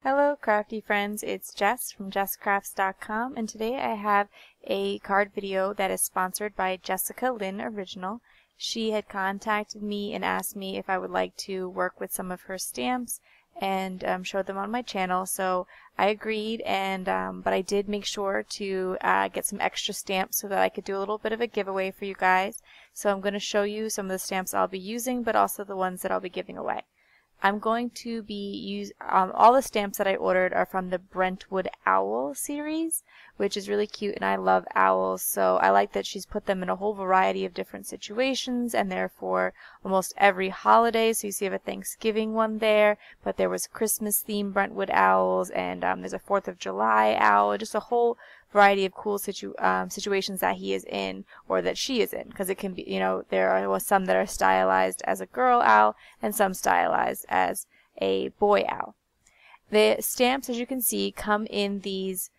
Hello crafty friends, it's Jess from jesscrafts.com, and today I have a card video that is sponsored by Jessica Lynn Original. She had contacted me and asked me if I would like to work with some of her stamps and show them on my channel, so I agreed, and but I did make sure to get some extra stamps so that I could do a little bit of a giveaway for you guys. So I'm going to show you some of the stamps I'll be using, but also the ones that I'll be giving away. I'm going to be all the stamps that I ordered are from the Brentwood Owl series, which is really cute, and I love owls, so I like that she's put them in a whole variety of different situations, and they're for almost every holiday. So you see I have a Thanksgiving one there, but there was Christmas themed Brentwood owls, and there's a 4th of July owl, just a whole variety of cool situations that he is in, or that she is in, because it can be, you know, there are some that are stylized as a girl owl and some stylized as a boy owl. The stamps, as you can see, come in these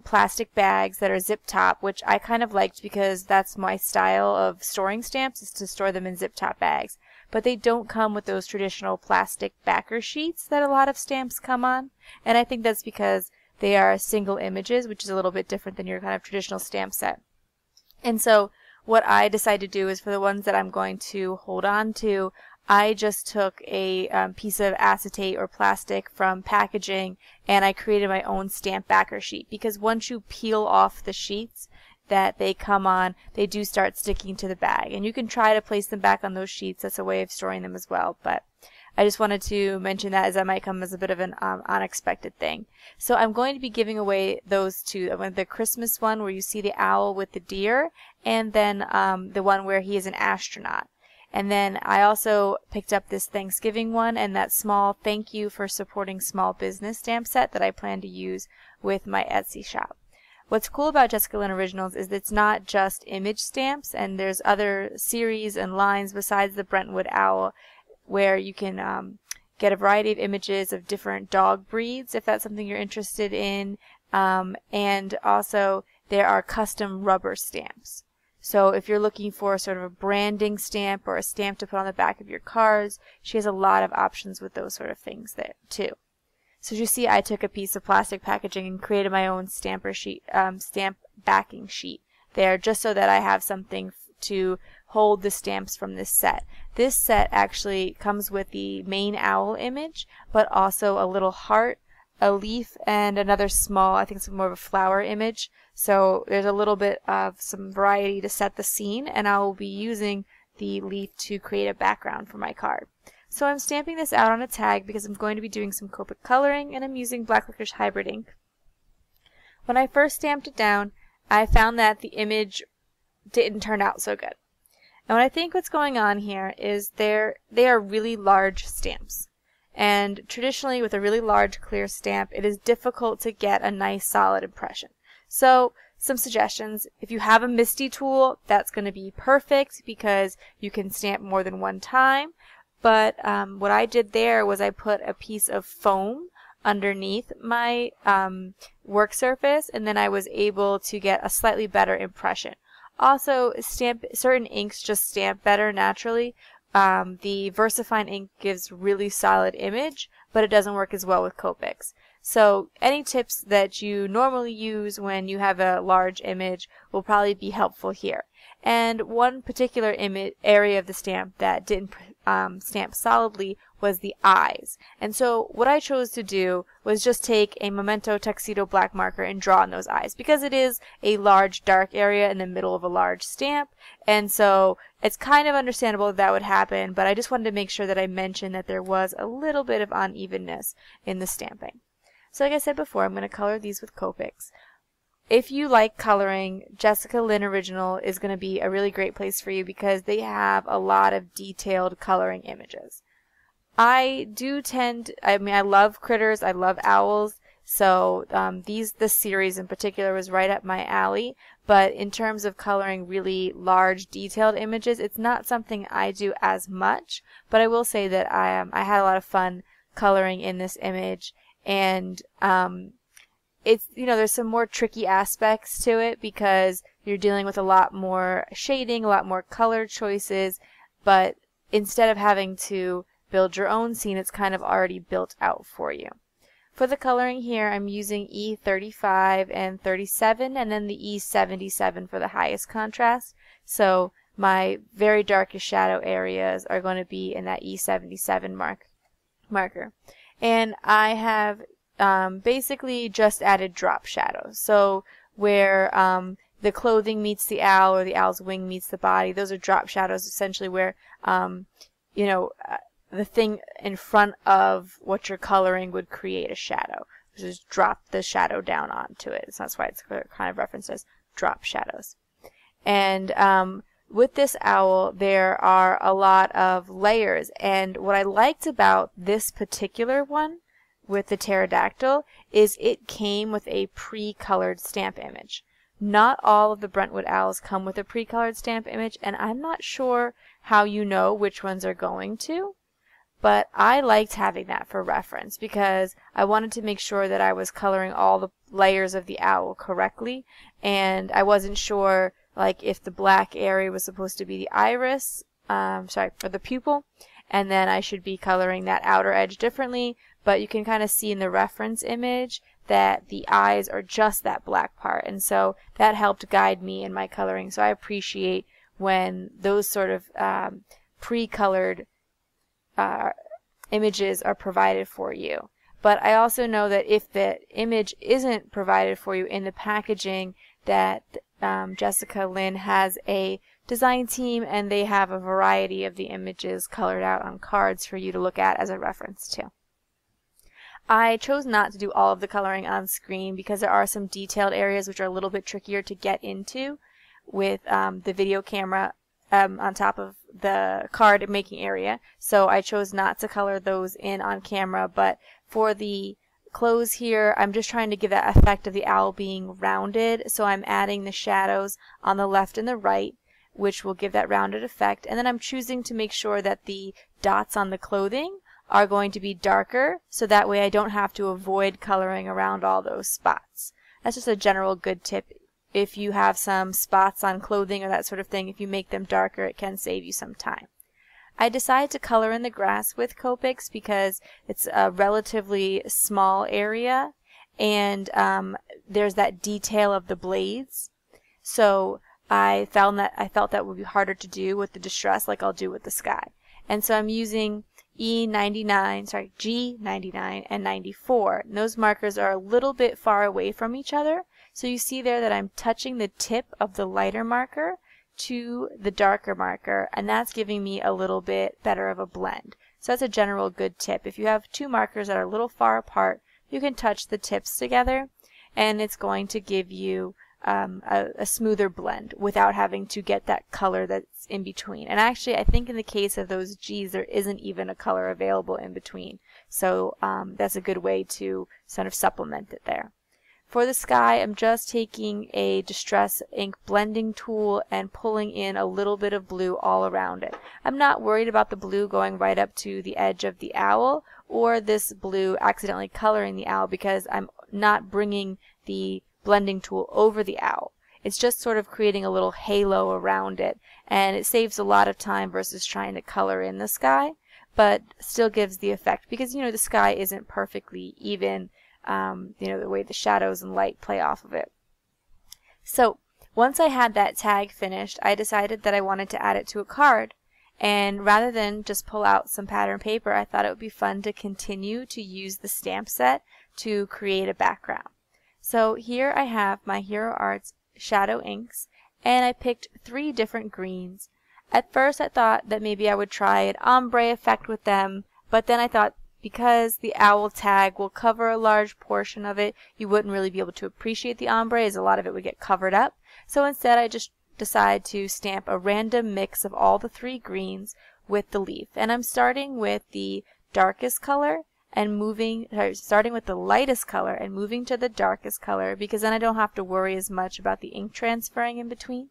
plastic bags that are zip top, which I kind of liked because that's my style of storing stamps, is to store them in zip top bags. But they don't come with those traditional plastic backer sheets that a lot of stamps come on, and I think that's because they are single images, which is a little bit different than your kind of traditional stamp set. And so what I decided to do is, for the ones that I'm going to hold on to, I just took a piece of acetate or plastic from packaging, and I created my own stamp backer sheet, because once you peel off the sheets that they come on, they do start sticking to the bag. And you can try to place them back on those sheets. That's a way of storing them as well. But I just wanted to mention that, as that might come as a bit of an unexpected thing. So I'm going to be giving away those two. The Christmas one where you see the owl with the deer, and then the one where he is an astronaut. And then I also picked up this Thanksgiving one and that small thank you for supporting small business stamp set that I plan to use with my Etsy shop. What's cool about Jessica Lynn Originals is that it's not just image stamps, and there's other series and lines besides the Brentwood Owl where you can get a variety of images of different dog breeds if that's something you're interested in, and also there are custom rubber stamps. So if you're looking for sort of a branding stamp or a stamp to put on the back of your cards, she has a lot of options with those sort of things there too. So as you see, I took a piece of plastic packaging and created my own stamp backing sheet there, just so that I have something to hold the stamps from this set. This set actually comes with the main owl image, but also a little heart, a leaf, and another small, I think it's more of a flower image. So there's a little bit of some variety to set the scene, and I will be using the leaf to create a background for my card. So I'm stamping this out on a tag because I'm going to be doing some Copic coloring, and I'm using Black Licorice Hybrid ink. When I first stamped it down, I found that the image didn't turn out so good. And what I think what's going on here is they are really large stamps. And traditionally, with a really large clear stamp, it is difficult to get a nice solid impression. So some suggestions: if you have a MISTI tool, that's going to be perfect because you can stamp more than one time. But what I did there was I put a piece of foam underneath my work surface, and then I was able to get a slightly better impression. Also, certain inks just stamp better naturally. The VersaFine ink gives really solid image, but it doesn't work as well with Copics. So any tips that you normally use when you have a large image will probably be helpful here. And one particular area of the stamp that didn't stamp solidly was the eyes. And so what I chose to do was just take a Memento Tuxedo black marker and draw on those eyes, because it is a large dark area in the middle of a large stamp, and so it's kind of understandable that would happen, but I just wanted to make sure that I mentioned that there was a little bit of unevenness in the stamping. So like I said before, I'm going to color these with Copics. If you like coloring, Jessica Lynn Original is going to be a really great place for you because they have a lot of detailed coloring images. I love critters, I love owls, so this series in particular was right up my alley, but in terms of coloring really large detailed images, it's not something I do as much, but I will say that I had a lot of fun coloring in this image, and it's, there's some more tricky aspects to it because you're dealing with a lot more shading, a lot more color choices, but instead of having to build your own scene, it's kind of already built out for you. For the coloring here, I'm using E35 and 37, and then the E77 for the highest contrast. So my very darkest shadow areas are going to be in that E77 marker. And I have basically just added drop shadows. So where the clothing meets the owl or the owl's wing meets the body, those are drop shadows, essentially where the thing in front of what you're coloring would create a shadow. Just drop the shadow down onto it. So that's why it's kind of referenced as drop shadows. And with this owl, there are a lot of layers. And what I liked about this particular one with the pterodactyl is it came with a pre-colored stamp image. Not all of the Brentwood owls come with a pre-colored stamp image, and I'm not sure how you know which ones are going to. But I liked having that for reference because I wanted to make sure that I was coloring all the layers of the owl correctly, and I wasn't sure like if the black area was supposed to be the iris, for the pupil, and then I should be coloring that outer edge differently. But you can kind of see in the reference image that the eyes are just that black part, and so that helped guide me in my coloring. So I appreciate when those sort of pre-colored images are provided for you. But I also know that if the image isn't provided for you in the packaging, that Jessica Lynn has a design team and they have a variety of the images colored out on cards for you to look at as a reference to. I chose not to do all of the coloring on screen because there are some detailed areas which are a little bit trickier to get into with the video camera on top of the card making area, so I chose not to color those in on camera. But for the clothes here, I'm just trying to give that effect of the owl being rounded, so I'm adding the shadows on the left and the right, which will give that rounded effect. And then I'm choosing to make sure that the dots on the clothing are going to be darker, so that way I don't have to avoid coloring around all those spots. That's just a general good tip. If you have some spots on clothing or that sort of thing, if you make them darker, it can save you some time. I decided to color in the grass with Copics because it's a relatively small area, and there's that detail of the blades. So I felt that would be harder to do with the distress like I'll do with the sky. And so I'm using G99 and 94. And those markers are a little bit far away from each other. So you see there that I'm touching the tip of the lighter marker to the darker marker, and that's giving me a little bit better of a blend. So that's a general good tip. If you have two markers that are a little far apart, you can touch the tips together, and it's going to give you a smoother blend without having to get that color that's in between. And actually, I think in the case of those G's, there isn't even a color available in between. So that's a good way to sort of supplement it there. For the sky, I'm just taking a Distress ink blending tool and pulling in a little bit of blue all around it. I'm not worried about the blue going right up to the edge of the owl or this blue accidentally coloring the owl because I'm not bringing the blending tool over the owl. It's just sort of creating a little halo around it, and it saves a lot of time versus trying to color in the sky, but still gives the effect because, the sky isn't perfectly even. The way the shadows and light play off of it. So once I had that tag finished, I decided that I wanted to add it to a card, and rather than just pull out some pattern paper, I thought it would be fun to continue to use the stamp set to create a background. So here I have my Hero Arts shadow inks, and I picked 3 different greens. At first I thought that maybe I would try an ombre effect with them, but then I thought because the owl tag will cover a large portion of it, you wouldn't really be able to appreciate the ombre as a lot of it would get covered up. So instead I just decided to stamp a random mix of all the 3 greens with the leaf. And I'm starting with the darkest color and starting with the lightest color and moving to the darkest color because then I don't have to worry as much about the ink transferring in between.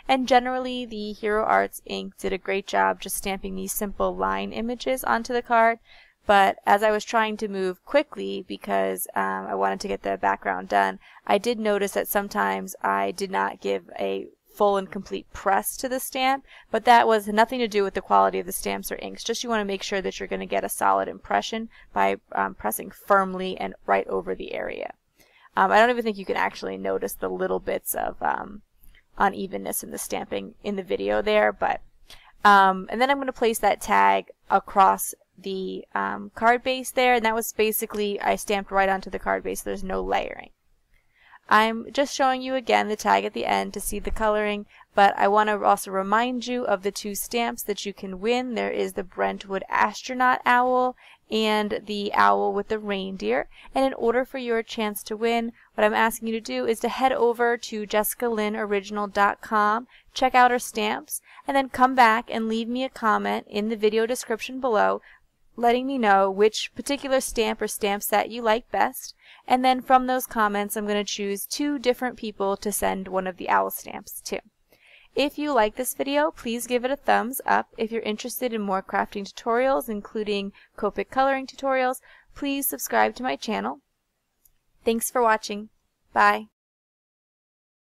And generally the Hero Arts ink did a great job just stamping these simple line images onto the card. But as I was trying to move quickly because I wanted to get the background done, I did notice that sometimes I did not give a full and complete press to the stamp, but that was nothing to do with the quality of the stamps or inks. Just you want to make sure that you're going to get a solid impression by pressing firmly and right over the area. I don't even think you can actually notice the little bits of unevenness in the stamping in the video there, but and then I'm going to place that tag across the card base there, and that was basically, I stamped right onto the card base, so there's no layering. I'm just showing you again the tag at the end to see the coloring, but I want to also remind you of the two stamps that you can win. There is the Brentwood Astronaut Owl and the owl with the reindeer. And in order for your chance to win, what I'm asking you to do is to head over to JessicaLynnOriginal.com, check out our stamps, and then come back and leave me a comment in the video description below letting me know which particular stamp or stamp set you like best. And then from those comments, I'm going to choose 2 different people to send one of the owl stamps to. If you like this video, please give it a thumbs up. If you're interested in more crafting tutorials, including Copic coloring tutorials, please subscribe to my channel. Thanks for watching. Bye.